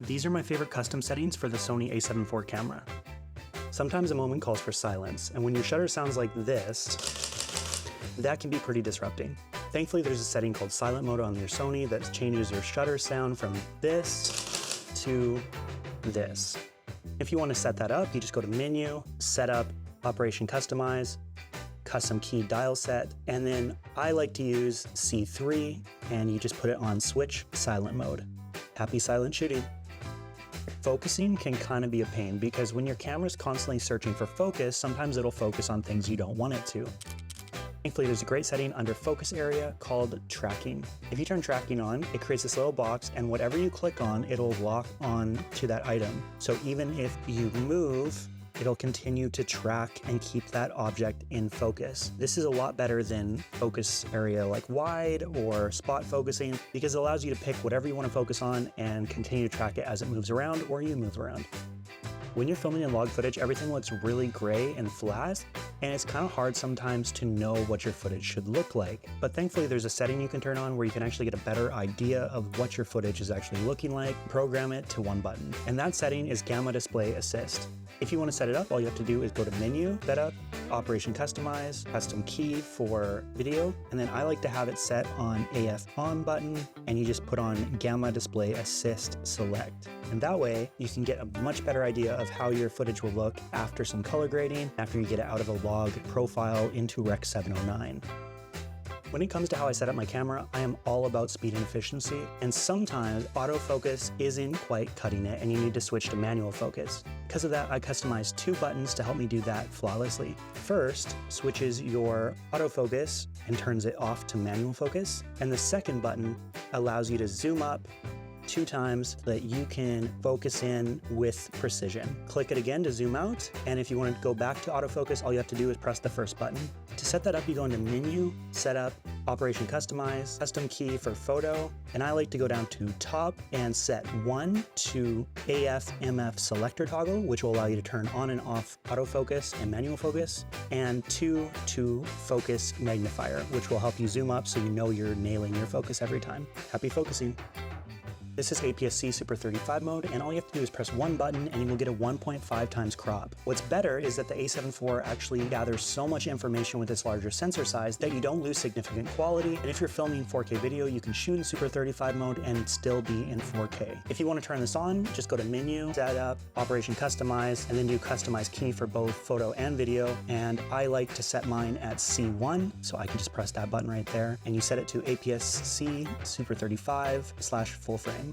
These are my favorite custom settings for the Sony A7IV camera. Sometimes a moment calls for silence, and when your shutter sounds like this, that can be pretty disrupting. Thankfully, there's a setting called silent mode on your Sony that changes your shutter sound from this to this. If you want to set that up, you just go to Menu, Setup, Operation Customize, Custom Key Dial Set, and then I like to use C3, and you just put it on Switch Silent Mode. Happy silent shooting. Focusing can kind of be a pain because when your camera's constantly searching for focus, sometimes it'll focus on things you don't want it to. Thankfully, there's a great setting under focus area called tracking. If you turn tracking on, it creates this little box, and whatever you click on, it'll lock on to that item. So even if you move, it'll continue to track and keep that object in focus. This is a lot better than focus area like wide or spot focusing because it allows you to pick whatever you want to focus on and continue to track it as it moves around or you move around. When you're filming in log footage, everything looks really gray and flat, and it's kind of hard sometimes to know what your footage should look like. But thankfully, there's a setting you can turn on where you can actually get a better idea of what your footage is actually looking like, program it to one button. And that setting is Gamma Display Assist. If you want to set it up, all you have to do is go to Menu, Setup, Operation Customize, Custom Key for video, and then I like to have it set on AF On button, and you just put on Gamma Display Assist Select. And that way, you can get a much better idea of how your footage will look after some color grading, after you get it out of a log profile into Rec 709. When it comes to how I set up my camera, I am all about speed and efficiency, and sometimes autofocus isn't quite cutting it and you need to switch to manual focus. Because of that, I customized two buttons to help me do that flawlessly. First, switches your autofocus and turns it off to manual focus, and the second button allows you to zoom up 2 times so that you can focus in with precision. Click it again to zoom out, and if you want to go back to autofocus, all you have to do is press the first button. To set that up, you go into Menu, Setup, Operation Customize, Custom Key for photo, and I like to go down to Top and set 1 to AF/MF Selector Toggle, which will allow you to turn on and off autofocus and manual focus, and 2 to Focus Magnifier, which will help you zoom up so you know you're nailing your focus every time. Happy focusing. This is APS-C Super 35 mode, and all you have to do is press one button and you will get a 1.5 times crop. What's better is that the A7IV actually gathers so much information with its larger sensor size that you don't lose significant quality, and if you're filming 4K video, you can shoot in Super 35 mode and still be in 4K. If you want to turn this on, just go to Menu, Setup, Operation Customize, and then do Customize Key for both photo and video, and I like to set mine at C1, so I can just press that button right there, and you set it to APS-C Super 35/full frame.